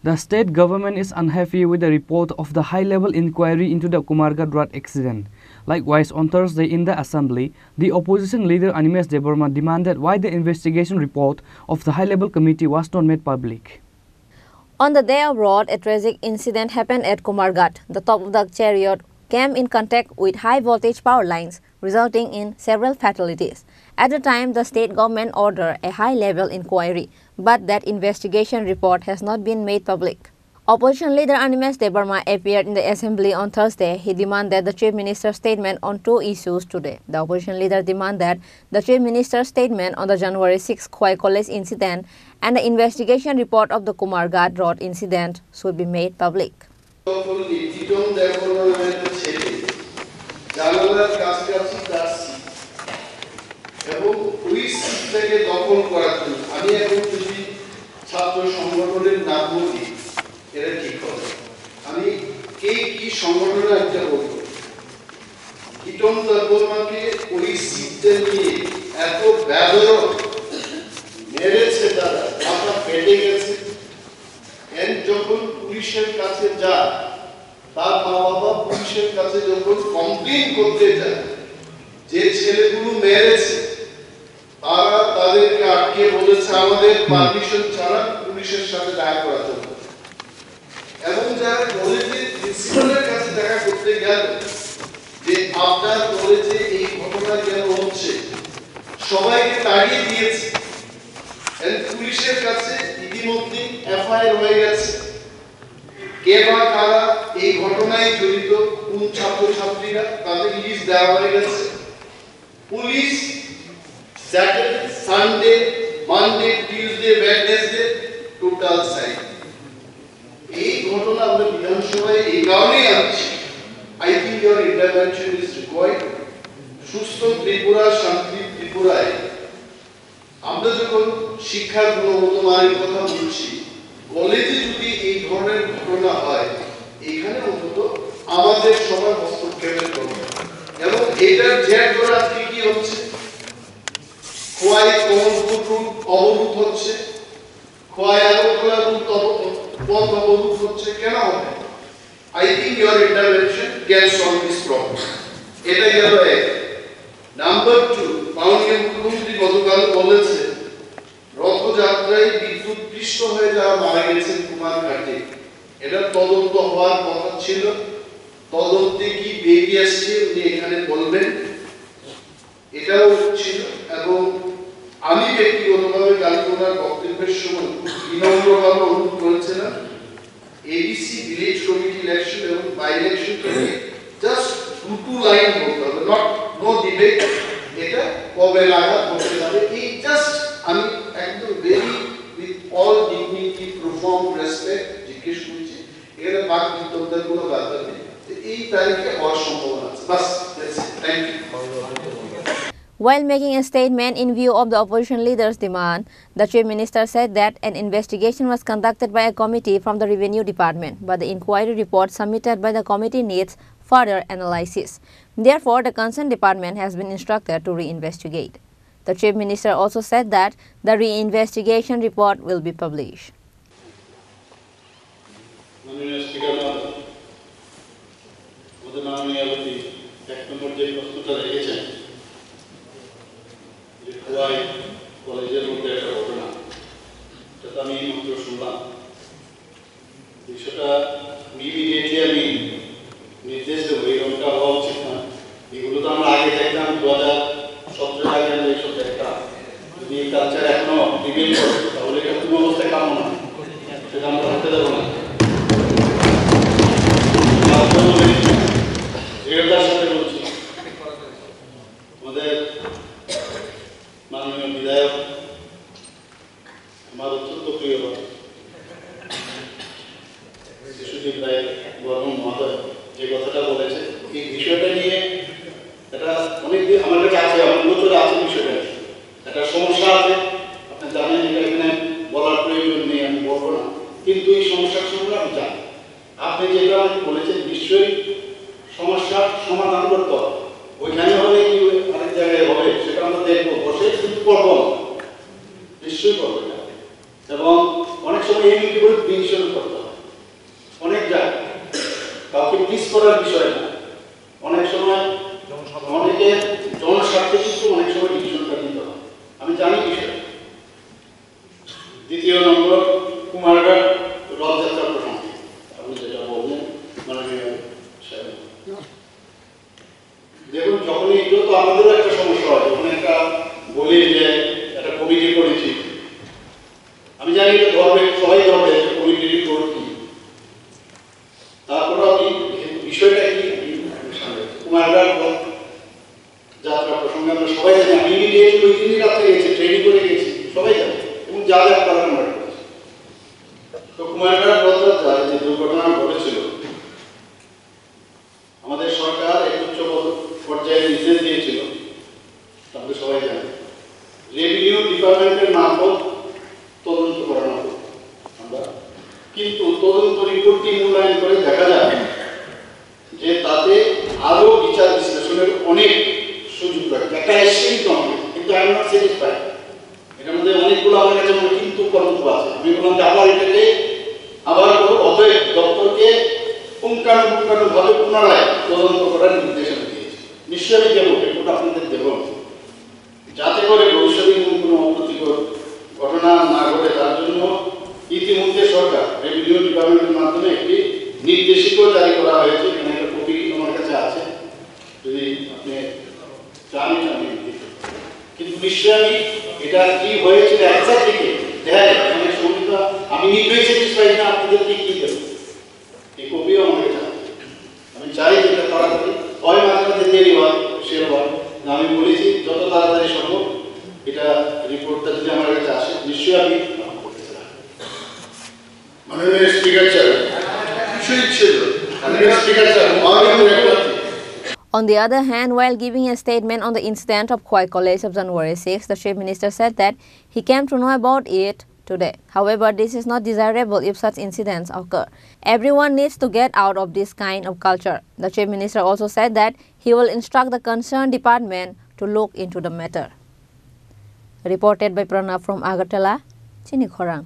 The state government is unhappy with the report of the high-level inquiry into the Kumarghat Road accident. Likewise, on Thursday in the assembly, the opposition leader Animesh Debarma demanded why the investigation report of the high-level committee was not made public. On the day of road, a tragic incident happened at Kumarghat. The top of the chariot came in contact with high-voltage power lines, resulting in several fatalities. At the time, the state government ordered a high-level inquiry, but that investigation report has not been made public. Opposition leader Animesh Debarma appeared in the assembly on Thursday. He demanded the Chief Minister's statement on two issues today. The opposition leader demanded the Chief Minister's statement on the January 6 Khoi College incident and the investigation report of the Kumarghat Road incident should be made public. Police Saturday, Sunday, Monday, Tuesday, Wednesday, total side. I think your intervention is required. সুস্থ ত্রিপুরা শান্তি ত্রিপুরায় আমরা যখন শিক্ষার গুণগত মানের কথা বলছি, কলেজে যদি এই ধরনের ঘটনা হয়, এখানে অন্তত আমাদের সবার হস্তক্ষেপের দরকার। এবং এটার জের ধরে আজকে কি হচ্ছে, খোয়াই কমলপুর রুট অবরোধ হচ্ছে, খোয়াই আগরতলা রুট পথ অবরোধ হচ্ছে, কেন হবে? I think your intervention can solve this problem. এটা গেল এক। নাম্বার 2, মাননীয় মুখ্যমন্ত্রী গতকাল বলেছে রথযাত্রায় বিদ্যুৎ পৃষ্ঠ হয়ে যারা মারা গেছেন কুমারঘাটে, এটা তদন্ত হওয়ার কথা ছিল। তদন্তে কি বেরিয়ে আসছে উনি এখানে বলবেন, এটাও ছিল। এবং আমি ব্যক্তিগতভাবে কালকে ওনার বক্তব্যের সময় বিনম্রভাবে অনুরোধ করেছিলাম এবিসি ভিলেজ কমিটি ইলেকশন এবং বাই ইলেকশন থেকে জাস্ট দুটো লাইন বলতে হবে, নট নো ডিবেট, এটা কবে নাগাদ হতে পারে, এই জাস্ট আমি একদম very with all dignity perform respect জিজ্ঞেস করছি। এখানে বাক বিতর্কের কোনো ব্যাপার নেই, এই তারিখে হওয়ার সম্ভাবনা আছে। বাস, thank you. While making a statement in view of the opposition leader's demand, the Chief Minister said that an investigation was conducted by a committee from the Revenue Department, but the inquiry report submitted by the committee needs further analysis. Therefore, the concerned department has been instructed to reinvestigate. The Chief Minister also said that the reinvestigation report will be published. কলেজের মধ্যে একটা ঘটনা, সেটা আমি মাত্র শুনলাম। বিষয়টা immediately আমি নির্দেশ দেবো, এরকমটা হওয়া উচিত না। এগুলো তো আমরা আগে দেখতাম, 2017 আগে আমরা এইসব দেখতাম। যদি এই কালচার এখনো ডিবেট করে তাহলে এটা কোনো অবস্থায় কাম্য না, সেটা আমরা হতে দেবো না। দৃঢ়তার সাথে বলছি, আমাদের মাননীয় বিধায়ক, আমার অত্যন্ত প্রিয় শিশুদীপ রায় বর্মন মহোদয় যে কথাটা বলেছে, এই বিষয়টা নিয়ে এটা অনেকদিন আমার কাছে আছে, আমার বছরে আছে বিষয়টা, একটা সমস্যা আছে। আপনি জানেন, এটা এখানে বলার প্রয়োজন নেই, আমি বলবো না, কিন্তু এই সমস্যার সম্পর্কে আমি জানি। আপনি যেটা আমাকে বলেছেন, নিশ্চয়ই সমস্যার সমাধান করতে হবে। ওইখানে হবে কি আরেক জায়গায় হবে, সেটা আমরা দেখবো, বসে কিন্তু করবো, নিশ্চয়ই করবো। এবং অনেক সময় সময় এই কেবল ডিসিশন করতে হয় অনেক জায়গায় কাউকে পিস করার বিষয় না অনেক সময় অনেকে জনস্বার্থে কিন্তু অনেক সময় ডিসিশনটা নিতে হয় আমি জানি বিষয় দ্বিতীয় নম্বর কুমারঘাট রথযাত্রা প্রসঙ্গে আপনি যেটা বললেন মাননীয় সাহেব দেখুন যখনই এটা তো আমাদেরও একটা সমস্যা হয় যখন একটা বলি যে একটা কমিটি করেছি আমি জানি এটা ধরবে সবাই ধরবে কমিটি রিপোর্ট কি তারপরে আমি বিষয়টা কি কুমারঘাট যাত্রা প্রসঙ্গে আমরা সবাই জানি আমি ইমিডিয়েটলি ওই দিনই রাত্রে গেছি ট্রেনিং করে গেছি সবাই জানে এবং যা যা করার আমরা করেছি তো কুমারঘাট রথযাত্রায় যে দুর্ঘটনা ঘটেছিল আমাদের সরকার এক উচ্চ পর্যায়ে নির্দেশ দিয়েছিল তাহলে সবাই জানে রেভিনিউ ডিপার্টমেন্টের মারফত তদন্ত করানো হবে আমরা কিন্তু তদন্ত রিপোর্টটি মূল্যায়ন করে দেখা যায় যে তাতে আরো বিচার বিশ্লেষণের অনেক সুযোগ রয়েছে একটা এসেন্ট কমপ্লিট কিন্তু আই এম নট স্যাটিসফাইড এটার মধ্যে অনেকগুলো আমার কাছে কিন্তু কর্তব্য আছে আমি বললাম যে আবার এটাকে আবার অতএব দপ্তরকে পুঙ্খানুপুঙ্খানুভাবে পুনরায় তদন্ত করার নির্দেশনা দিয়েছে নিশ্চয়ই আমি দেবো রিপোর্ট আপনাদের দেব যাতে করে ভবিষ্যতে কোনো অপ্রীতিকর ঘটনা না ঘটে তার জন্য ইতিমধ্যে সরকার রেভিনিউ ডিপার্টমেন্টের মাধ্যমে একটি নির্দেশিকা জারি করা হয়েছে এখানে একটা কপি আমার কাছে আছে যদি আপনি চান আমি কিন্তু নিশ্চয়ই আমি এটা কি হয়েছিল একসাথে থেকে দেখা যায় অনেক সময় আমি নিজেই স্যাটিসফাইড না আপনাদেরকে কি দেব এই কপিও আমার কাছে আমি চাই যেটা তাড়াতাড়ি হয় মাঝে দেরি হয় সে হয় আমি বলেছি যত তাড়াতাড়ি সম্ভব এটা রিপোর্টটা যদি আমার কাছে আসে নিশ্চয়ই আমি করতে চাই মাননীয় স্পিকার স্যার বিষয় ছিল মাননীয় speaker sir On the other hand, while giving a statement on the incident of Khoi College of January 6, the Chief Minister said that he came to know about it today. However, this is not desirable if such incidents occur. Everyone needs to get out of this kind of culture. The Chief Minister also said that he will instruct the concerned department to look into the matter. Reported by Pranav from Agartala, Chini Khorang.